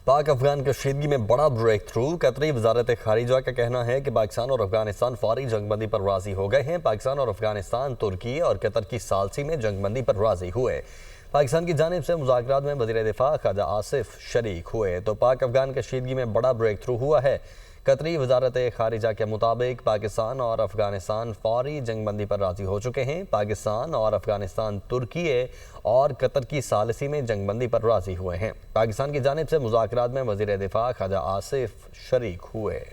پاک افغان کشیدگی میں بڑا بریک تھرو۔ قطری وزارت خارجہ کا کہنا ہے کہ پاکستان اور افغانستان فوری جنگ بندی پر راضی ہو گئے ہیں۔ پاکستان اور افغانستان ترکی اور قطر کی ثالثی میں جنگ بندی پر راضی ہوئے۔ پاکستان کی جانب سے مذاکرات میں وزیر دفاع خواجہ آصف شریک ہوئے تو پاک افغان کشیدگی میں بڑا بریک تھرو ہوا ہے۔ قطری وزارت خارجہ کے مطابق پاکستان اور افغانستان فوری جنگ بندی پر راضی ہو چکے ہیں۔ پاکستان اور افغانستان ترکی اور قطر کی ثالثی میں جنگ بندی پر راضی ہوئے ہیں۔ پاکستان کی جانب سے مذاکرات میں وزیر دفاع خواجہ آصف شریک ہوئے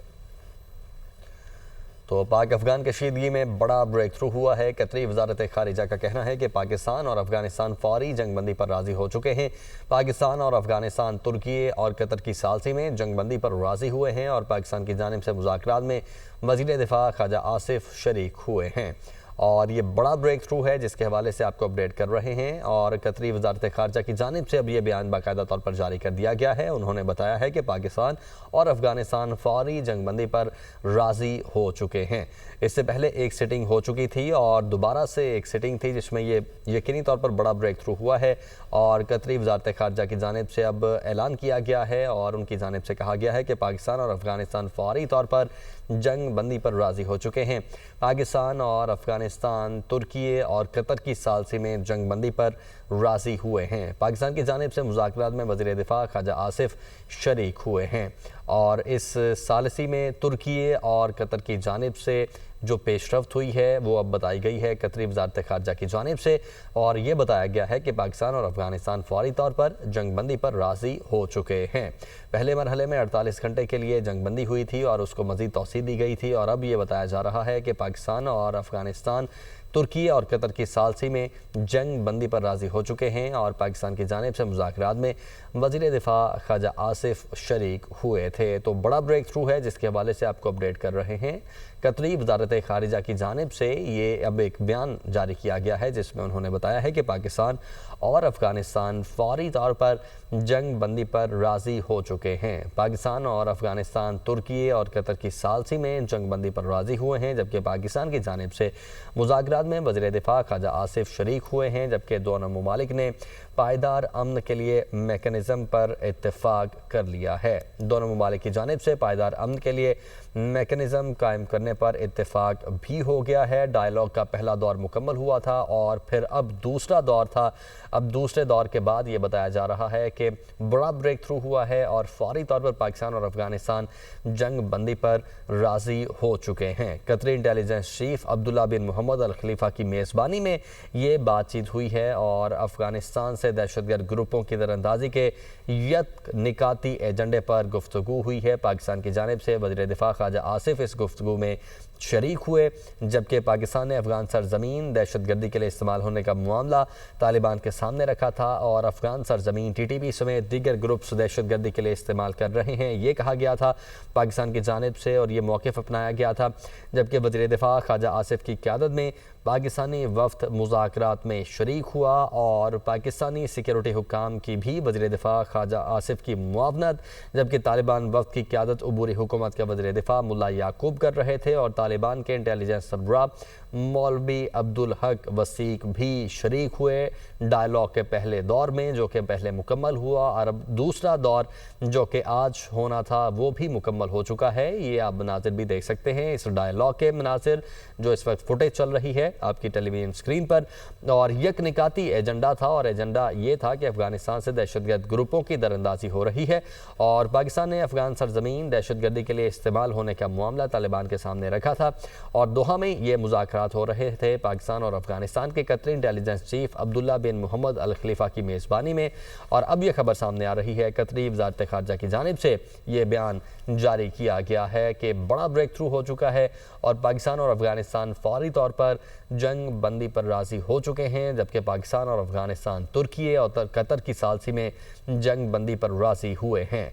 تو پاک افغان کشیدگی میں بڑا بریک تھرو ہوا ہے۔ قطری وزارت خارجہ کا کہنا ہے کہ پاکستان اور افغانستان فوری جنگ بندی پر راضی ہو چکے ہیں۔ پاکستان اور افغانستان ترکی اور قطر کی ثالثی میں جنگ بندی پر راضی ہوئے ہیں اور پاکستان کی جانب سے مذاکرات میں وزیر دفاع خواجہ آصف شریک ہوئے ہیں اور یہ بڑا بریک تھرو ہے جس کے حوالے سے آپ کو اپڈیٹ کر رہے ہیں۔ اور قطری وزارت خارجہ کی جانب سے اب یہ بیان باقاعدہ طور پر جاری کر دیا گیا ہے۔ انہوں نے بتایا ہے کہ پاکستان اور افغانستان فوری جنگ بندی پر راضی ہو چکے ہیں۔ اس سے پہلے ایک سیٹنگ ہو چکی تھی اور دوبارہ سے ایک سیٹنگ تھی جس میں یہ یقینی طور پر بڑا بریک تھرو ہوا ہے اور قطری وزارت خارجہ کی جانب سے اب اعلان کیا گیا ہے اور ان کی جانب سے کہا گیا ہے کہ پاکستان اور افغانستان فوری طور پر جنگ بندی پر راضی ہو چکے ہیں۔ پاکستان اور افغانستان ترکی اور قطر کی ثالثی میں جنگ بندی پر راضی ہوئے ہیں۔ پاکستان کی جانب سے مذاکرات میں وزیر دفاع خواجہ آصف شریک ہوئے ہیں اور اس ثالثی میں ترکی اور قطر کی جانب سے جو پیش رفت ہوئی ہے وہ اب بتائی گئی ہے قطری وزارت خارجہ کی جانب سے اور یہ بتایا گیا ہے کہ پاکستان اور افغانستان فوری طور پر جنگ بندی پر راضی ہو چکے ہیں۔ پہلے مرحلے میں 48 گھنٹے کے لیے جنگ بندی ہوئی تھی اور اس کو مزید توسیع دی گئی تھی اور اب یہ بتایا جا رہا ہے کہ پاکستان اور افغانستان ترکی اور قطر کی ثالثی میں جنگ بندی پر راضی ہو چکے ہیں اور پاکستان کی جانب سے مذاکرات میں وزیر دفاع خواجہ آصف شریک ہوئے تھے تو بڑا بریک تھرو ہے جس کے حوالے سے آپ کو اپڈیٹ کر رہے ہیں۔ قطری وزارت خارجہ کی جانب سے یہ اب ایک بیان جاری کیا گیا ہے جس میں انہوں نے بتایا ہے کہ پاکستان اور افغانستان فوری طور پر جنگ بندی پر راضی ہو چکے ہیں۔ پاکستان اور افغانستان ترکی اور قطر کی ثالثی میں جنگ بندی پر راضی ہوئے ہیں جبکہ پاکستان کی جانب سے مذاکرات میں وزیر دفاع خواجہ آصف شریک ہوئے ہیں جبکہ دونوں ممالک نے پائیدار امن کے لیے میکانزم پر اتفاق کر لیا ہے۔ دونوں ممالک کی جانب سے پائیدار امن کے لیے میکانزم قائم کرنے پر اتفاق بھی ہو گیا ہے۔ ڈائیلاگ کا پہلا دور مکمل ہوا تھا اور پھر اب دوسرا دور تھا۔ اب دوسرے دور کے بعد یہ بتایا جا رہا ہے کہ بڑا بریک تھرو ہوا ہے اور فوری طور پر پاکستان اور افغانستان جنگ بندی پر راضی ہو چکے ہیں۔ قطری انٹیلیجنس چیف عبداللہ بن محمد الخلیفہ کی میزبانی میں یہ بات چیت ہوئی ہے اور افغانستان سے دہشت گرد گروپوں کی دراندازی کے یک نکاتی ایجنڈے پر گفتگو ہوئی ہے۔ پاکستان کی جانب سے وزیر دفاع خواجہ آصف اس گفتگو میں شریک ہوئے جبکہ پاکستان نے افغان سرزمین دہشت گردی کے لیے استعمال ہونے کا معاملہ طالبان کے سامنے رکھا تھا اور افغان سرزمین ٹی ٹی پی سمیت دیگر گروپس دہشت گردی کے لیے استعمال کر رہے ہیں یہ کہا گیا تھا پاکستان کی جانب سے اور یہ موقف اپنایا گیا تھا جبکہ وزیر دفاع خواجہ آصف کی قیادت میں پاکستانی وفد مذاکرات میں شریک ہوا اور پاکستانی سیکیورٹی حکام کی بھی وزیر دفاع خواجہ آصف کی معاونت جبکہ طالبان وفد کی قیادت عبوری حکومت کے وزیر دفاع ملا یعقوب کر رہے تھے اور طالبان کے انٹیلیجنس سربراہ مولوی عبدالحق وثیق بھی شریک ہوئے ڈائیلاگ کے پہلے دور میں جو کہ پہلے مکمل ہوا اور اب دوسرا دور جو کہ آج ہونا تھا وہ بھی مکمل ہو چکا ہے۔ یہ آپ مناظر بھی دیکھ سکتے ہیں اس ڈائیلاگ کے مناظر جو اس وقت فوٹیج چل رہی ہے آپ کی ٹیلی ویژن سکرین پر اور یک نکاتی ایجنڈا تھا اور ایجنڈا یہ تھا کہ افغانستان سے دہشت گرد گروپوں کی دراندازی ہو رہی ہے اور پاکستان نے افغان سرزمین دہشت گردی کے لیے استعمال ہونے کا معاملہ طالبان کے سامنے رکھا تھا اور دوحہ میں یہ مذاکرات ہو رہے تھے پاکستان اور افغانستان کے قطری انٹیلیجنس چیف عبداللہ بن محمد الخلیفہ کی میزبانی میں اور اب یہ خبر سامنے آ رہی ہے قطری وزارت خارجہ کی جانب سے یہ بیان جاری کیا گیا ہے کہ بڑا بریک تھرو ہو چکا ہے اور پاکستان اور افغانستان فوری طور پر جنگ بندی پر راضی ہو چکے ہیں جبکہ پاکستان اور افغانستان ترکی اور قطر کی ثالثی میں جنگ بندی پر راضی ہوئے ہیں